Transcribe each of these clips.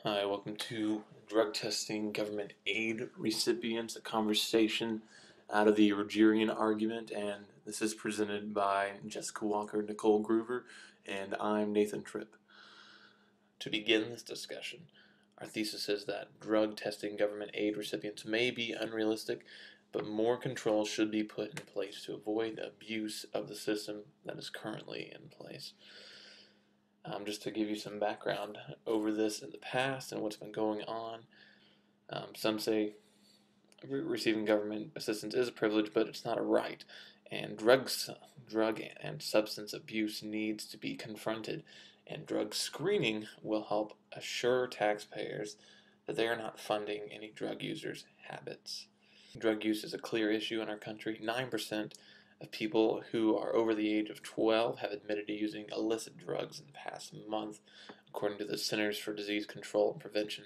Hi, welcome to Drug Testing Government Aid Recipients, a conversation out of the Rogerian argument, and this is presented by Jessica Walker, Nicole Groover, and I'm Nathan Tripp. To begin this discussion, our thesis is that drug testing government aid recipients may be unrealistic, but more controls should be put in place to avoid abuse of the system that is currently in place. Just to give you some background over this in the past and what's been going on, some say receiving government assistance is a privilege, but it's not a right. And drug and substance abuse needs to be confronted, and drug screening will help assure taxpayers that they are not funding any drug users' habits. Drug use is a clear issue in our country. 9% of people who are over the age of 12 have admitted to using illicit drugs in the past month, according to the Centers for Disease Control and Prevention.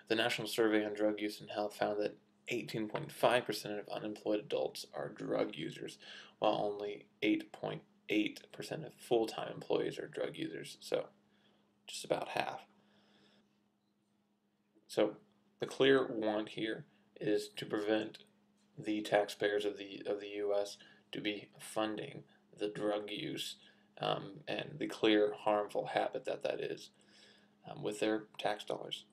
The National Survey on Drug Use and Health found that 18.5% of unemployed adults are drug users, while only 8.8% of full-time employees are drug users, so just about half. So the clear want here is to prevent the taxpayers of the U.S. to be funding the drug use and the clear harmful habit that is with their tax dollars.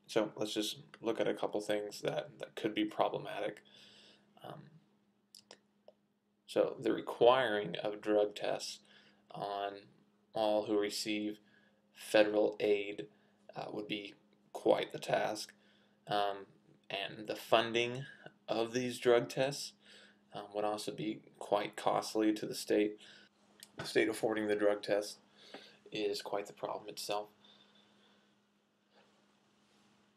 So let's just look at a couple things that could be problematic. Um, so the requiring of drug tests on all who receive federal aid would be quite the task. And the funding of these drug tests would also be quite costly to the state. The state affording the drug test is quite the problem itself.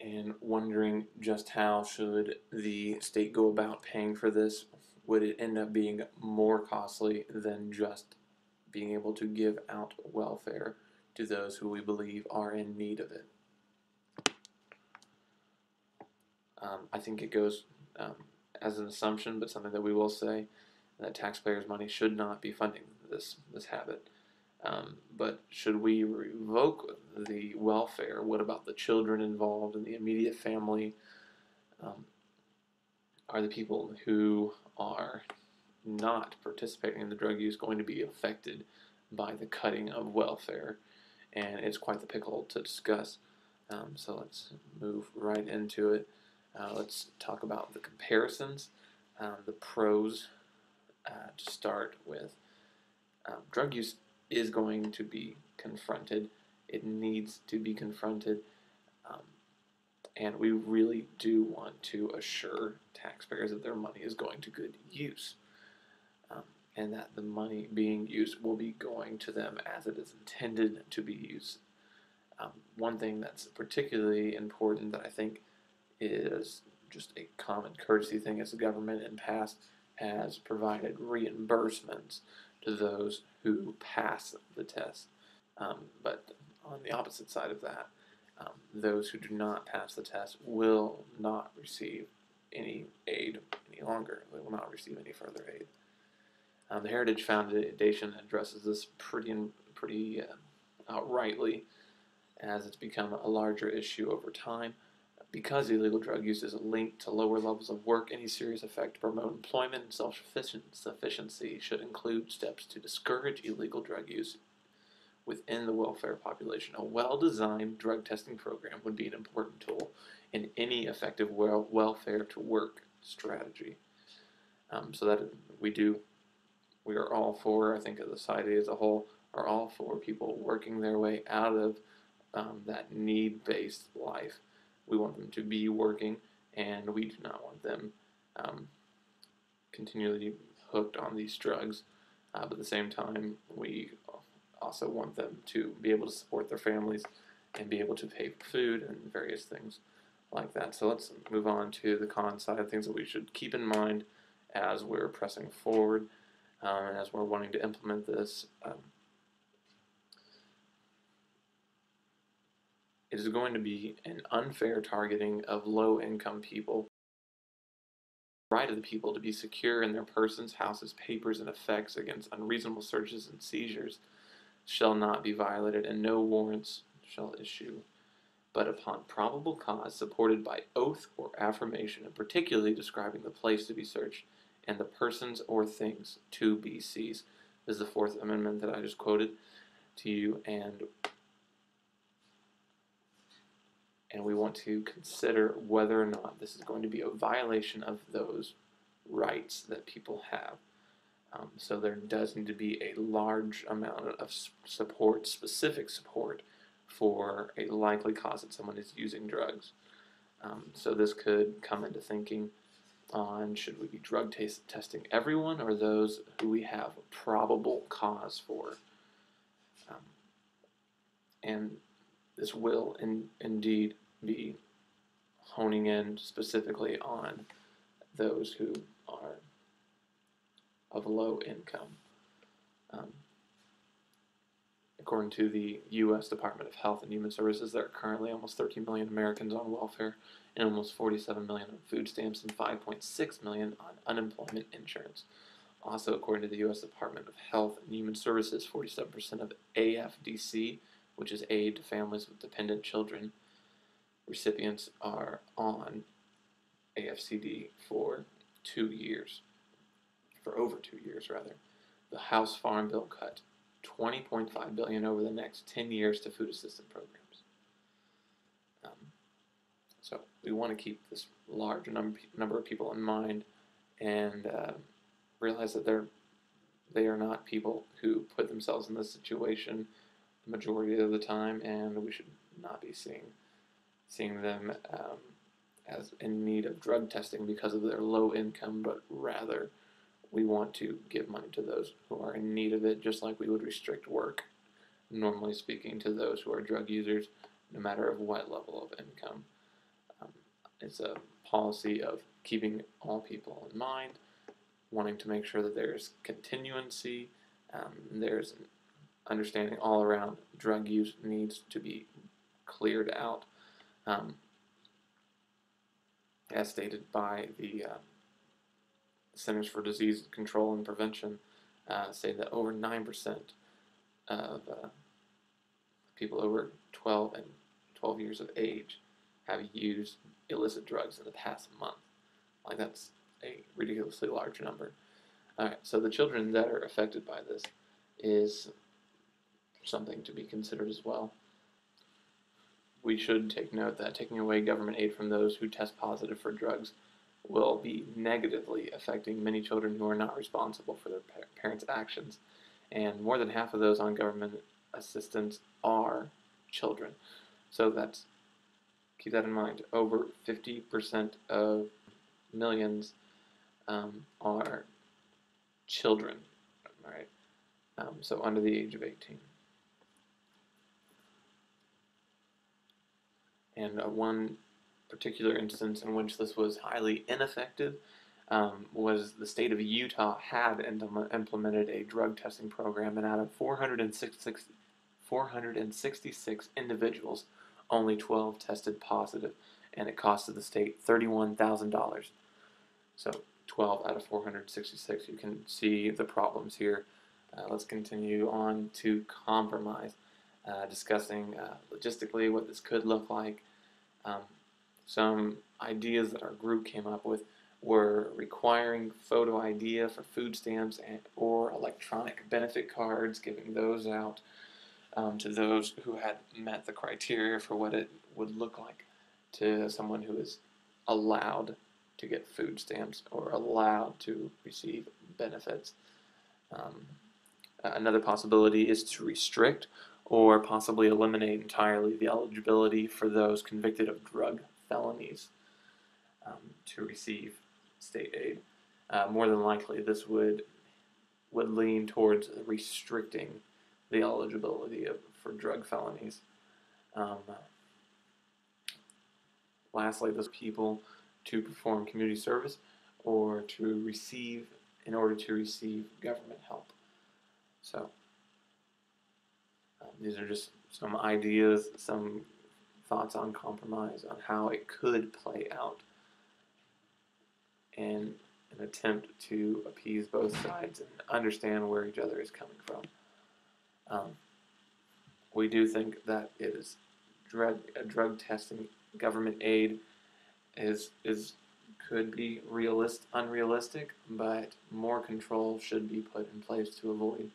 And wondering just how should the state go about paying for this? Would it end up being more costly than just being able to give out welfare to those who we believe are in need of it? I think it goes as an assumption, but something that we will say, that taxpayers' money should not be funding this habit. But should we revoke the welfare? What about the children involved and the immediate family? Are the people who are not participating in the drug use going to be affected by the cutting of welfare? And it's quite the pickle to discuss. So let's move right into it. Let's talk about the comparisons, the pros to start with. Drug use is going to be confronted. It needs to be confronted. And we really do want to assure taxpayers that their money is going to good use. And that the money being used will be going to them as it is intended to be used. One thing that's particularly important that I think is just a common courtesy thing is the government in the past has provided reimbursements to those who pass the test. But on the opposite side of that, those who do not pass the test will not receive any aid any longer. They will not receive any further aid. The Heritage Foundation addresses this pretty outrightly, as it's become a larger issue over time. Because illegal drug use is linked to lower levels of work, any serious effect to promote employment and self-sufficiency should include steps to discourage illegal drug use within the welfare population. A well-designed drug testing program would be an important tool in any effective welfare to work strategy. So that we are all for, I think the society as a whole, are all for people working their way out of that need-based life. We want them to be working, and we do not want them continually hooked on these drugs. But at the same time, we also want them to be able to support their families and be able to pay for food and various things like that. So let's move on to the con side, things that we should keep in mind as we're pressing forward and as we're wanting to implement this. It is going to be an unfair targeting of low-income people. The right of the people to be secure in their persons, houses, papers, and effects against unreasonable searches and seizures shall not be violated, and no warrants shall issue. but upon probable cause supported by oath or affirmation, and particularly describing the place to be searched and the persons or things to be seized. This is the Fourth Amendment that I just quoted to you, and we want to consider whether or not this is going to be a violation of those rights that people have. So there does need to be a large amount of support, specific support, for a likely cause that someone is using drugs. So this could come into thinking on, should we be drug testing everyone or those who we have a probable cause for? And this will indeed be honing in specifically on those who are of low income. According to the U.S. Department of Health and Human Services, there are currently almost 13 million Americans on welfare and almost 47 million on food stamps and 5.6 million on unemployment insurance. Also, according to the U.S. Department of Health and Human Services, 47% of AFDC, which is aid to families with dependent children, recipients are on AFCD for over 2 years rather. The House Farm Bill cut $20.5 billion over the next 10 years to food assistance programs. So we want to keep this large number of people in mind, and realize that they are not people who put themselves in this situation the majority of the time, and we should not be seeing them as in need of drug testing because of their low income, but rather we want to give money to those who are in need of it, just like we would restrict work, normally speaking, to those who are drug users, no matter of what level of income. It's a policy of keeping all people in mind, wanting to make sure that there's continuancy, there's an understanding all around drug use needs to be cleared out, as stated by the Centers for Disease Control and Prevention, say that over 9% of people over 12 years of age have used illicit drugs in the past month. Like, that's a ridiculously large number. Alright, so the children that are affected by this is something to be considered as well. We should take note that taking away government aid from those who test positive for drugs will be negatively affecting many children who are not responsible for their parents' actions, and more than half of those on government assistance are children. So keep that in mind. Over 50% of millions are children, right? So under the age of 18. And one particular instance in which this was highly ineffective was the state of Utah had implemented a drug testing program, and out of 466 individuals, only 12 tested positive, and it costed the state $31,000. So 12 out of 466. You can see the problems here. Let's continue on to compromise, discussing logistically what this could look like. Some ideas that our group came up with were requiring photo ID for food stamps or electronic benefit cards, giving those out to those who had met the criteria for what it would look like to someone who is allowed to get food stamps or allowed to receive benefits. Another possibility is to restrict or possibly eliminate entirely the eligibility for those convicted of drug felonies to receive state aid. More than likely, this would lean towards restricting the eligibility for drug felonies. Lastly, those people to perform community service or in order to receive government help. So these are just some ideas, some thoughts on compromise, on how it could play out in an attempt to appease both sides and understand where each other is coming from. We do think that it is drug testing, government aid is could be unrealistic, but more control should be put in place to avoid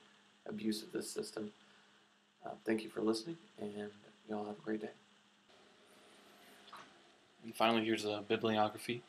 abuse of this system. Thank you for listening, and y'all have a great day. And finally, here's a bibliography